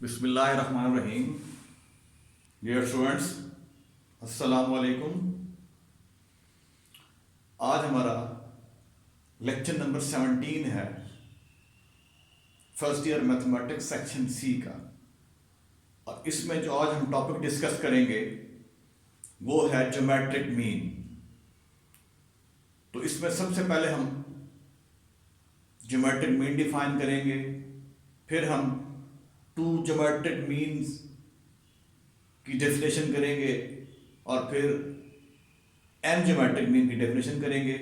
बिस्मिल्लाहिर्रहमानिर्रहीम। Dear students, अस्सलाम वालेकुम। आज हमारा लेक्चर नंबर 17 है, first year mathematics section C का। और इसमें जो आज हम टॉपिक डिस्कस करेंगे वो है ज्योमेट्रिक मीन। तो इसमें सबसे पहले हम ज्योमेट्रिक मीन डिफाइन करेंगे, फिर हम टू ज्योमेट्रिक मीन्स की डेफिनेशन करेंगे, और फिर एन ज्योमेट्रिक मीन की डेफिनेशन करेंगे,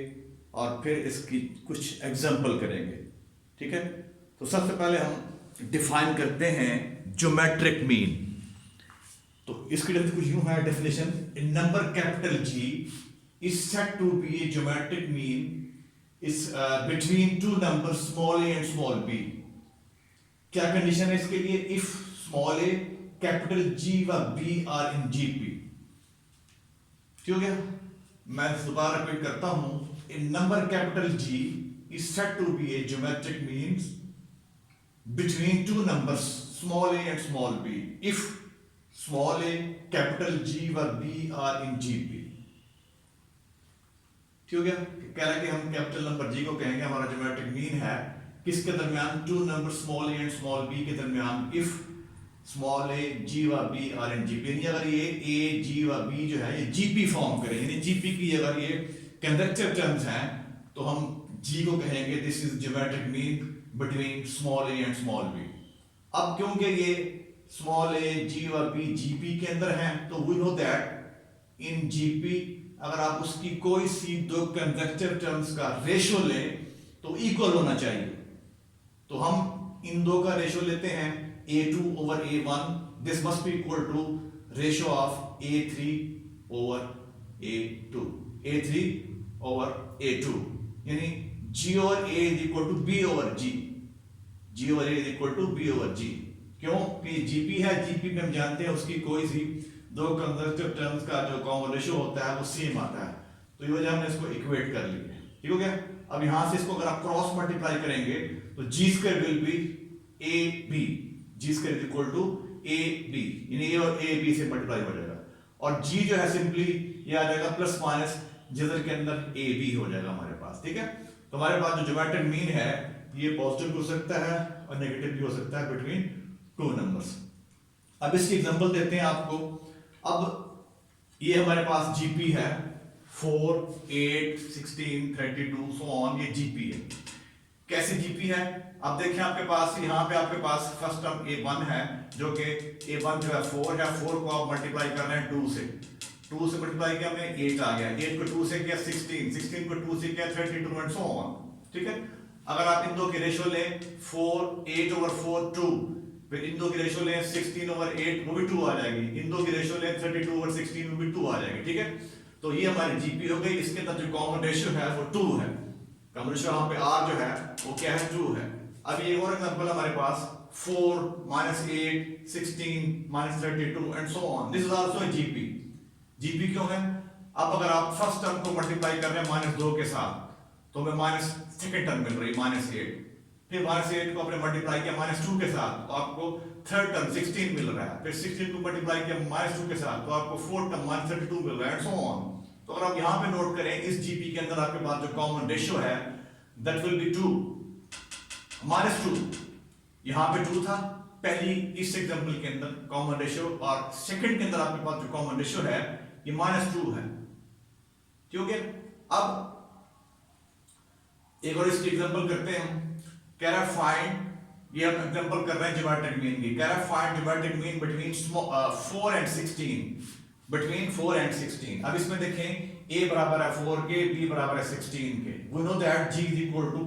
और फिर इसकी कुछ एग्जांपल करेंगे। ठीक है, तो सबसे पहले हम डिफाइन करते हैं ज्योमेट्रिक मीन। तो इसकी डेफिनेशन कुछ यूं है, definition a number capital G is said to be a geometric mean is between two number small A and small B. क्या कंडीशन है इसके लिए? If small A capital G व बी आर इन जीपी। ठीक हो गया? मैं दोबारा रिपीट करता हूं, a number capital G is said to be a geometric means between two numbers small A and small b if small A capital G व B are in GP. ठीक हो गया? कह रहा है कि हम कैपिटल नंबर जी को कहेंगे हमारा ज्योमेट्रिक मीन है किसके दरमियान? Two number small A and small B के दरमियान, इफ स्मॉल ए जी व बी आर इन जीपी। यानी अगर ये ए जी व बी जो है ये जीपी फॉर्म करे, यानी जीपी की अगर ये कंडक्टिव टर्म्स हैं, तो हम जी को कहेंगे this is geometric mean between small A and small B. अब क्योंकि ये स्मॉल ए जी व बी जीपी के अंदर हैं, तो we know that in GP अगर आप उसकी कोई सी दो कंडक्टिव टर्म्स का रेशो ले तो इक्वल होना चाहिए। तो हम इन दो का रेशो लेते हैं a2 over a1, this must be equal to ratio of a3 over a2, a3 over a2, यानी g over a is equal to b over g, g over a is equal to b over g। क्यों? कि gp है, gp में हम जानते हैं उसकी कोई सी दो कंडक्टिव टर्म्स का जो कॉमन रेशियो होता है वो सेम आता है, तो ये वजह हमने इसको इक्वेट कर लिया। ठीक हो गया? अब यहां से इसको अगर आप क्रॉस मल्टीप्लाई करेंगे तो g square will be A B, G square is equal to A B, यानी ए और ए बी से मल्टीप्लाई हो जाएगा, और जी जो है सिंपली ये आ जाएगा प्लस माइनस जिधर के अंदर ए बी हो जाएगा हमारे पास। ठीक है, तो हमारे पास जो ज्योमेट्रिक मीन है ये पॉजिटिव भी हो सकता है और नेगेटिव भी हो सकता है बिटवीन टू नंबर्स। अब इसकी एग्जांपल देते हैं आपको। अब ये हमारे पास जीपी है 4, 8, 16, 32 सो ऑन, ये जीपी है। कैसे जीपी है? अब देखिए आपके पास यहाँ पे आपके पास फर्स्ट टर्म a1 है, जो कि a1 जो है 4 है, 4 को आप मल्टीप्लाई कर रहे हैं 2 से, 2 से मल्टीप्लाई किया हमने 8 आ गया, 8 को 2 से किया 16, 16 को 2 से किया 32 एंड सो ऑन। ठीक है, अगर आप इन दो की रेशियो लें 4, 8 over 4 2, फिर इन दो की रेशियो लें 16 over 8 वो भी 2 आ जाएगी, इन दो की रेशियो लें 32 over 16 वो भी 2 आ जाएगी। ठीक है, तो ये हमारी जीपी हो गई। इसके अंदर जो कॉमन रेशियो है वो 2 है, कॉमन रेशियो यहाँ पे r जो है वो क्या है? 2 है। अब ये और एग्जांपल हमारे पास 4 -8 16 -32 and so on, this is also a GP. GP क्यों है? अब अगर आप फर्स्ट टर्म को मल्टीप्लाई कर रहे हैं -2 के साथ, तो हमें माइनस सेकंड टर्म मिल रही -8, फिर -8 को आपने मल्टीप्लाई किया -2 के साथ, तो आपको थर्ड टर्म 16 मिल रहा है, फिर 16 को मल्टीप्लाई किया -2 के साथ, तो आपको फोर्थ टर्म -32 मिल रहा है एंड सो ऑन। तो अगर आप यहां पे नोट करें, इस जीपी के अंदर आपके पास जो कॉमन रेशियो है दैट विल बी 2 -2, यहां पे 2 था पहली इस एग्जांपल के अंदर कॉमन रेशियो, और सेकंड के अंदर आपके पास जो कॉमन रेशियो है ये -2 है। ठीक है, अब एक और इसकी एग्जांपल करते हैं हम। कह रहा है फाइंड, ये हम एग्जांपल कर रहे हैं ज्योमेट्रिक मीन की, कह रहा है find geometric mean between 4 and 16, between 4 and 16। अब इसमें देखें a बराबर है 4 के, b बराबर है 16 के। We know that g is equal to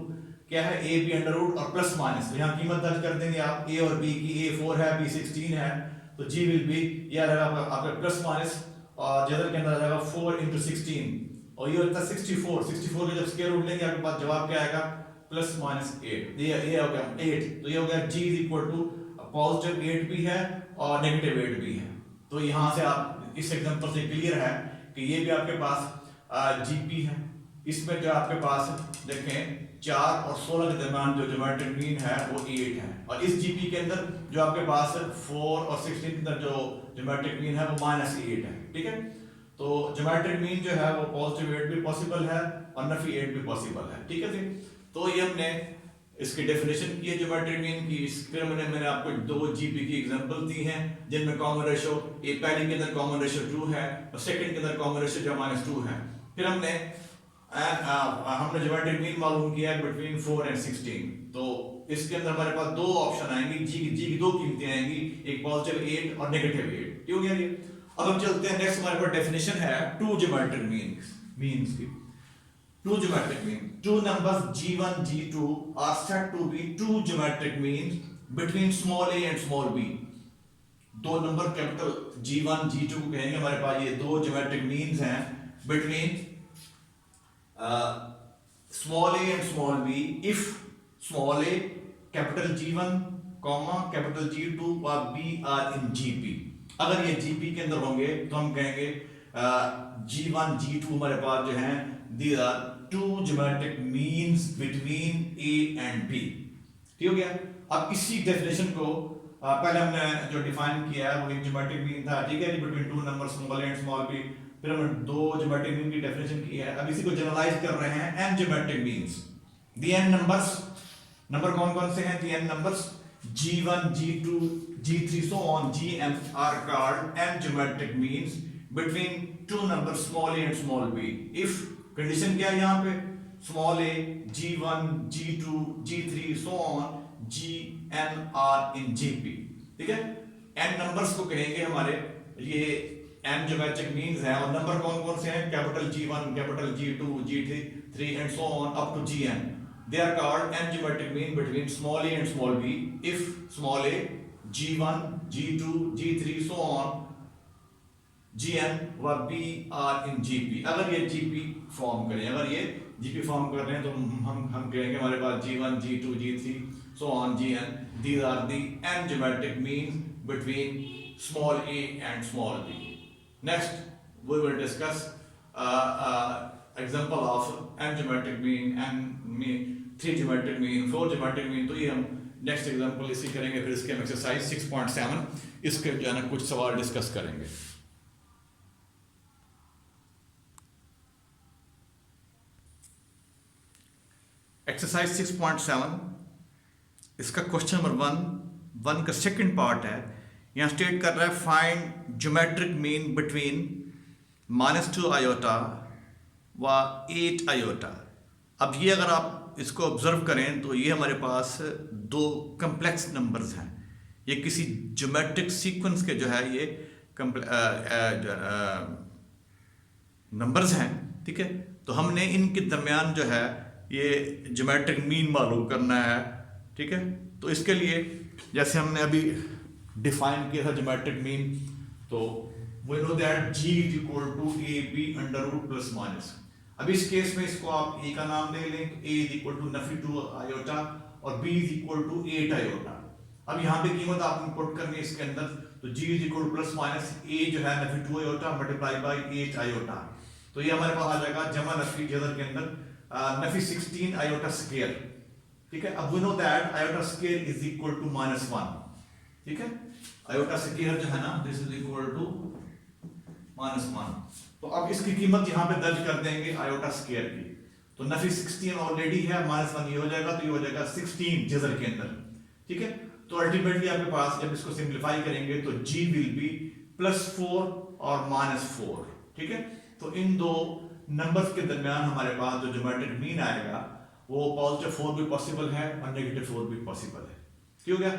क्या है? a b अंडर रूट और प्लस माइनस, तो यहाँ कीमत दर्ज कर देंगे आप a और b की, a 4 है b 16 है, तो g विल बी ये आ जाएगा आपका प्लस माइनस, और जनरल के अंदर आ जाएगा 4 into 16, और ये होता है 64, 64 का जब स्क्वायर रूट लेंगे आपके पास जवाब क्या आएगा? प्लस माइनस 8, ये हो गया 8, तो ये हो गया g is equal to positive 8 भी है और नेगेटिव 8 भी है। तो यहां से आप इस एग्जांपल से क्लियर है कि ये भी आपके पास जीपी है। इसमें जो आपके पास देखें 4 और 16 के दरमियान जो ज्योमेट्रिक मीन है वो 8 है, और इस जीपी के अंदर जो आपके पास 4 और 16 के अंदर जो ज्योमेट्रिक मीन है वो -8 है। ठीक है, तो ज्योमेट्रिक मीन जो है वो पॉजिटिव 8 भी पॉसिबल है और नफी 8 भी पॉसिबल है। ठीक है जी, तो ये हमने इसकी डेफिनेशन की है ज्योमेट्रिक मीन की। फिर मैंने आपको 2 जीपी की एग्जांपल दी हैं जिनमें कॉमन रेशियो पहले के अंदर कॉमन रेशियो 2 है और सेकंड के अंदर कॉमन रेशियो जो -2 है। फिर हमने ज्योमेट्रिक मीन मालूम किया है बिटवीन 4 एंड 16। तो इसके अंदर हमारे पास 2 ऑप्शन आएंगी, जी की 2 कीमतें आएंगी, एक पॉजिटिव 8 और नेगेटिव 8। ठीक हो गया ये। अब हम चलते हैं नेक्स्ट, हमारे पास डेफिनेशन है 2 ज्योमेट्रिक मीन्स की। 2 geometric mean. 2 numbers G1, G2 are said to be 2 geometric means between small a and small b. 2 number capital G1, G2 को कहेंगे हमारे पास ये 2 geometric means हैं between small a and small b if small a capital G1, capital G2 और b are in GP. अगर ये GP के अंदर होंगे तो हम कहेंगे G1, G2 हमारे पास जो हैं these are 2 geometric means between A and B. ठीक हो गया। अब इसी डेफिनेशन को पहले हमने जो डिफाइन किया है वो एक ज्योमेट्रिक मीन था। ठीक है, between 2 number small A and small B. फिर हमने 2 ज्योमेट्रिक मीन की डेफिनेशन की है। अब इसी को जनरलाइज कर रहे हैं n geometric means. The n numbers, number कौन कौन से हैं? The n numbers G1, G2, G3 so on Gn are called n geometric means between 2 numbers small a and small b if condition क्या है यहाँ पे? Small A, G1, G2, G3 so on Gn are in GP। ठीक है, n numbers को कहेंगे हमारे ये n ज्योमेट्रिक मीन्स हैं, और नंबर कौन कौन से हैं? Capital G1, capital G2, G3 and so on up to Gn। They are called n geometric mean between small a and small b if small a, G1, G2, G3 so on Gn व b are in GP। अगर ये GP form करें, अगर ये GP form कर रहे हैं तो हम कहेंगे हमारे पास G1, G2, G3 so on Gn, these are the n geometric means between small a and small b। Next we will discuss example of n geometric mean, n mean, 3 geometric mean, 4 geometric mean। तो ये हम next example इसी करेंगे। फिर इसके हम exercise 6.7 इसके जो है ना कुछ सवाल डिस्कस करेंगे। एक्सरसाइज 6.7 इसका क्वेश्चन नंबर 1 का सेकंड पार्ट है। यहाँ स्टेट कर रहा है find geometric mean between -2 iota व 8 आयोटा। अब ये अगर आप इसको ऑब्जर्व करें तो ये हमारे पास 2 कम्प्लेक्स नंबर्स हैं। ये किसी ज्योमेट्रिक सीक्वेंस के जो है ये नंबर्स हैं। ठीक है, तो हमने इनके दरमियान जो है ये ज्योमेट्रिक मीन मालूम करना है। ठीक है, तो इसके लिए जैसे हमने अभी डिफाइन किया था ज्योमेट्रिक मीन, तो we know that G is equal to AB under root plus minus। अब इस केस में इसको आप A का नाम दे लें, A is equal to Nafi 2 iota और B is equal to 8 iota. अब यहाँ पे कीमत आप इनपुट करनी है इसके अंदर, तो G is equal to plus minus A जो है Nafi 2 iota multiply by 8 iota. तो ये हमारे पास आ जाएगा जमा नफी जदर के अंदर नफी 16 आयोटा स्क्वायर। ठीक है, अब we know that iota square is equal to -1। ठीक है, आयोटा स्क्वायर जो है ना दिस इज इक्वल टू -1। तो अब इसकी कीमत यहाँ पे दर्ज कर देंगे आयोटा स्क्वायर की। तो नफी 16 ऑलरेडी है, -1 ये हो जाएगा, तो ये हो जाएगा 16 जजर के अंदर। ठीक है, तो अल्टीमेटली आपके पास जब इसको सिंप्लीफाई करेंगे तो G विल बी +4 और -4। ठीक है, तो इन दो नंबर्स के दरमियान हमारे पास जो ज्योमेट्रिक मीन आएगा वो पॉजिटिव 4 भी पॉसिबल है और नेगेटिव 4 भी पॉसिबल है। ठीक हो गया।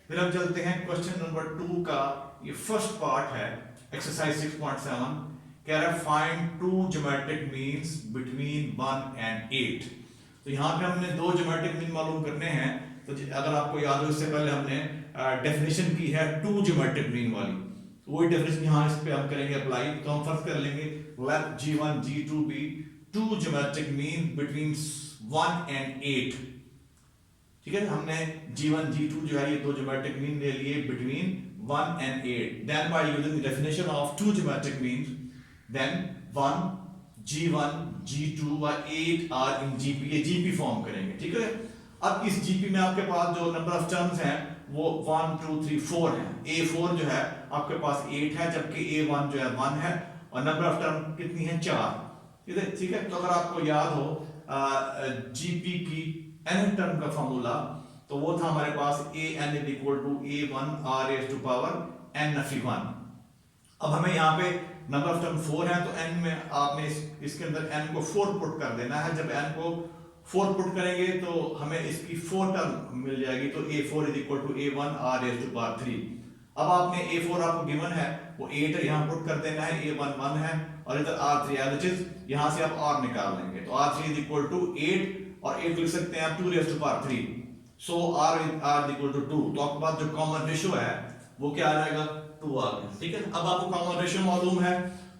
फिर हम चलते हैं क्वेश्चन नंबर 2 का, ये फर्स्ट पार्ट है एक्सरसाइज 6.7। कह रहा है find 2 geometric means between 1 and 8। तो यहाँ पे हमने 2 ज्योमेट्रिक मीन मालूम करने हैं। तो अगर आपको याद हो इससे पहले हमने डेफिनेशन की है 2 ज्योमेट्रिक मीन वाली, तो वही डेफिनेशन यहाँ इस पे हम करेंगे अप्लाई। तो हम फर्स्ट कर लेंगे let G1, G2 be 2 geometric mean between 1 and 8। ठीक है, हमने G1, G2 जो है ये 2 geometric mean ले लिए between 1 and 8। Then by using the definition of 2 geometric means, then 1 G1 G2 व 8 आर इन जीपी, ये जीपी फॉर्म करेंगे, ठीक है। अब इस जीपी में आपके पास जो नंबर ऑफ टर्म्स हैं वो 1 2 3 4 है। A4 जो है आपके पास 8 है, जबकि A1 जो है 1 है, और नंबर ऑफ टर्म कितनी है 4, ठीक है। तो अगर आपको याद हो जीपी की n टर्म का फॉर्मूला, तो वो था हमारे पास an is equal to A1 r raised to power n(1). अब हमें यहाँ पे नंबर ऑफ टर्म 4 है, तो n में आपने इसके अंदर n को 4 पुट कर देना है। जब n को 4 पुट करेंगे तो हमें इसकी 4 टर्म मिल जाएगी, तो A4 is equal to A1 r raised to power 3। अब आपने A4 आपको गिवन है वो 8 है, यहाँ पुट कर देना है, A1 1 है, और इधर R3 है, which is यहाँ से आप R निकाल लेंगे, तो R3 इज इक्वल टू 8, और 8 लिख सकते हैं आप 2 raised to power 3, so R is equal to 2। तो आपके पास जो कॉमन रेशियो है वो क्या आ जाएगा, 2 आ गया, ठीक है। अब आपको कॉमन रेशियो मालूम है,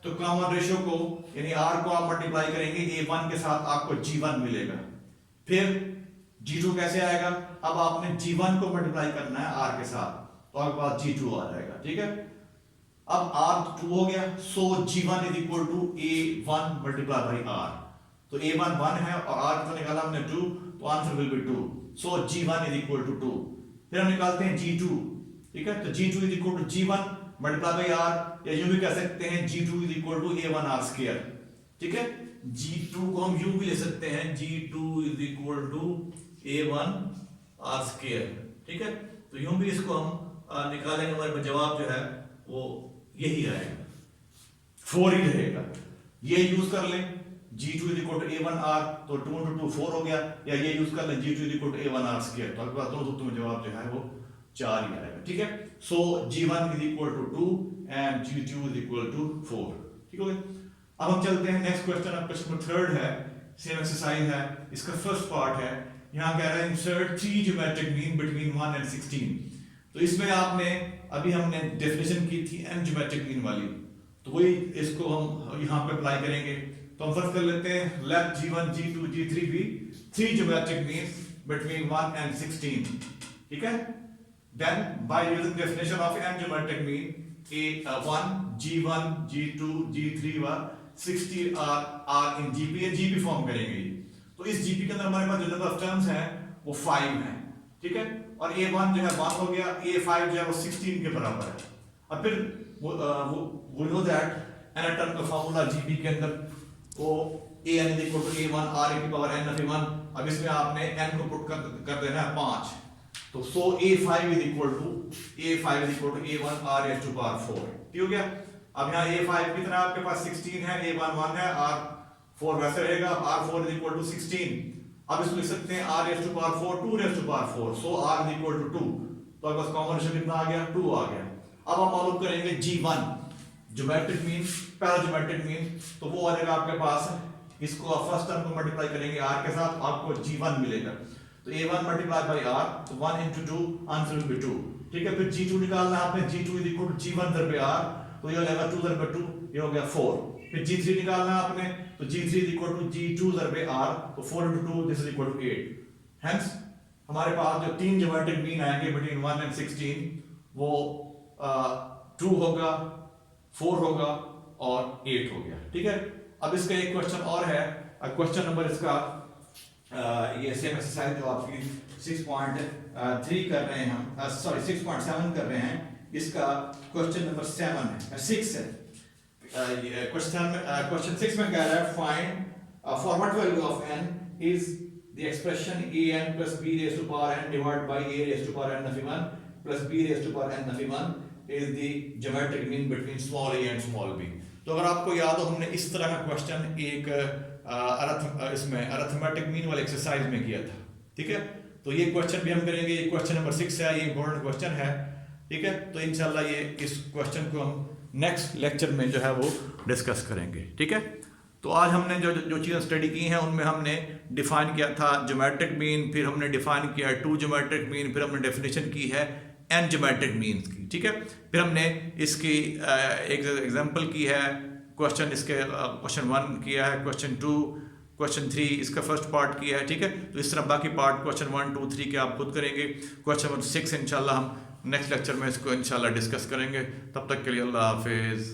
तो कॉमन रेशियो को यानी R को आप मल्टीप्लाई करेंगे A1 के साथ, आपको G1 मिलेगा। फिर G2 कैसे आएगा, अब आपने G1 को मल्टीप्लाई करना है R के साथ, तो आपके पास G2 आ जाएगा, ठीक है। अब R 2 हो गया, so G1 is equal to A1 multiply by R, तो A1 1 है और R तो निकाला हमने 2, तो answer will be 2, so G1 is equal to 2। फिर हम निकालते हैं G2, ठीक है, तो G2 is equal to G1 multiply by R, या यूं भी कह सकते हैं G2 is equal to A1 R square, ठीक है। G2 को हम यूं भी ले सकते हैं, G2 is equal to A1 R square, ठीक है। तो यूं भी इसको हम निकालेंगे, हमारे पास जवाब जो है वो यही आएगा, 4 ही रहेगा। ये यूज कर लें, G2 is equal to A1 R, तो 2 into 2 4 हो गया, या ये यूज कर लें G2 is equal to A1 R square, तो आपके पास दोनों सूत्रों में जवाब जो है वो 4 ही आएगा, ठीक है। So G1 is equal to 2 and G2 is equal to 4, ठीक हो गया। अब हम चलते हैं नेक्स्ट क्वेश्चन, अब क्वेश्चन नंबर 3 है, सेम एक्सरसाइज है, इसका फर्स्ट पार्ट है, यहाँ कह रहा है insert 3 geometric mean between 1 and 16। तो इसमें आपने अभी हमने डेफिनेशन की थी n ज्योमेट्रिक मीन वाली, तो वही इसको हम यहाँ पे अप्लाई करेंगे। तो हम फर्स्ट कर लेते हैं, लेट G1 G2 G3 भी 3 ज्योमेट्रिक मीन्स बिटवीन 1 and 16, ठीक है। Then by using definition of n geometric mean A1 G1 G2 G3 व 60 आर इन जीपी फॉर्म करेंगे। तो इस जीपी के अंदर हमारे पास जो नंबर ऑफ टर्म्स हैं वो 5 हैं, ठीक है, और A1 जो है 1 हो गया, A5 जो है वो 16 के बराबर है। अब फिर वो नो दैट n टर्म का फार्मूला जीपी के अंदर वो an is equal to A1 r की पावर n(1). अब इसमें आपने n को पुट कर देना है 5, तो so A5 is equal to A1 r raised to power 4, ठीक हो गया। अब यहाँ A5 कितना आपके पास 16 है, A1 1 है, R4 वैसे रहेगा, R4 इज इक्वल टू 16। अब इसको लिख सकते हैं R raised to power 4 2 raised to power 4, so R is equal to 2, तो आपके पास कॉमन रेशियो कितना आ गया, 2 आ गया। अब हम मालूम करेंगे G1 ज्योमेट्रिक मीन, पैराज्योमेट्रिक मीन, तो वो आ जाएगा आपके पास, इसको आप फर्स्ट टर्म को मल्टीप्लाई करेंगे R के साथ, आपको G1 मिलेगा, तो A1 मल्टीप्लाई बाई R, तो 1 into 2 आंसर विल बी 2, ठीक है। फिर G2 निकालना है आपने, G2 is equal to G1 दर पे R, तो ये हो जाएगा 2 दर पे 2, ये हो गया 4। फिर G3 निकालना है आपने, तो G3 is equal to G2 दर पे R, तो 4 into 2 this is equal to 8। Hence हमारे पास जो 3 ज्योमेट्रिक मीन आएंगे बिटवीन 1 and 16 वो 2 होगा, 4 होगा और 8 हो गया, ठीक है। अब इसका एक क्वेश्चन और है, क्वेश्चन नंबर इसका ये सेम एक्सरसाइज जो आपकी 6.3 कर रहे हैं हम, सॉरी 6.7 कर रहे हैं, इसका क्वेश्चन नंबर 6 है। क्वेश्चन 6 में कह रहा है find for what value of n is the expression an plus b raised to power n divided by a raised to power n(1) plus b raised to power n(1) is the geometric mean between small a and small b। तो अगर आपको याद हो, हमने इस तरह का question एक इसमें अरिथमेटिक मीन वाले एक्सरसाइज में किया था, ठीक है। तो ये क्वेश्चन भी हम करेंगे, ये क्वेश्चन नंबर 6 है, ये इंपॉर्टेंट क्वेश्चन है, ठीक है। तो इंशाल्लाह ये इस क्वेश्चन को हम नेक्स्ट लेक्चर में जो है वो डिस्कस करेंगे, ठीक है। तो आज हमने जो चीज़ें स्टडी की हैं उनमें हमने डिफाइन किया था ज्योमेट्रिक मीन, फिर हमने डिफाइन किया 2 ज्योमेट्रिक मीन, फिर हमने डेफिनेशन की है n ज्योमेट्रिक मीन्स की, ठीक है। फिर हमने इसकी एक एग्जांपल की है, क्वेश्चन इसके क्वेश्चन 1 किया है, क्वेश्चन 2, क्वेश्चन 3 इसका फर्स्ट पार्ट किया है, ठीक है। तो इस तरह बाकी पार्ट क्वेश्चन 1 2 3 के आप खुद करेंगे। क्वेश्चन नंबर 6 इंशाल्लाह हम नेक्स्ट लेक्चर में इसको इंशाल्लाह डिस्कस करेंगे। तब तक के लिए अल्लाह हाफिज़।